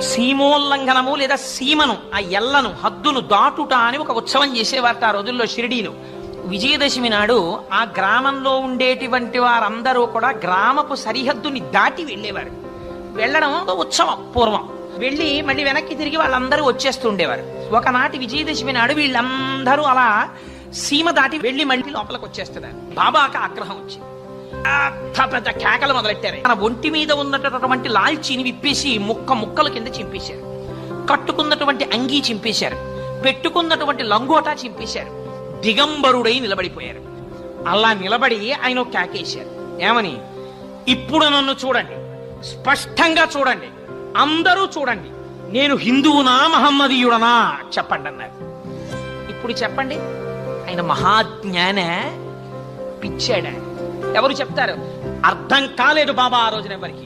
సీమోల్లంఘనము లేదా సీమను, ఆ ఎల్లను, హద్దును దాటుట అని ఒక ఉత్సవం చేసేవారట ఆ రోజుల్లో షిరిడీలో. విజయదశమి నాడు ఆ గ్రామంలో ఉండేటువంటి వారందరూ కూడా గ్రామపు సరిహద్దుని దాటి వెళ్ళేవారు. వెళ్ళడం ఒక ఉత్సవం పూర్వం. వెళ్ళి మళ్ళీ వెనక్కి తిరిగి వాళ్ళందరూ వచ్చేస్తూ ఉండేవారు. ఒకనాటి విజయదశమి నాడు వీళ్ళందరూ అలా సీమ దాటి వెళ్ళి మళ్ళీ లోపలికి వచ్చేస్తున్నారు. బాబాకి ఆగ్రహం వచ్చింది. పెద్ద కేకలు మొదలెట్టారు. తన ఒంటి మీద ఉన్నటువంటి లాల్చీని విప్పేసి ముక్కల కింద చింపేశారు. కట్టుకున్నటువంటి అంగీ చింపేశారు. పెట్టుకున్నటువంటి లంగోటా చింపేశారు. దిగంబరుడై నిలబడిపోయారు. అలా నిలబడి ఆయన కేకేశారు. ఏమని? ఇప్పుడు నన్ను చూడండి, స్పష్టంగా చూడండి, అందరూ చూడండి, నేను హిందువునా మహమ్మదీయుడనా చెప్పండి అన్నారు. ఇప్పుడు చెప్పండి, ఆయన మహాజ్ఞాన పిచ్చాడా? ఎవరు చెప్తారు? అర్థం కాలేదు బాబా ఆ రోజున ఎవరికి.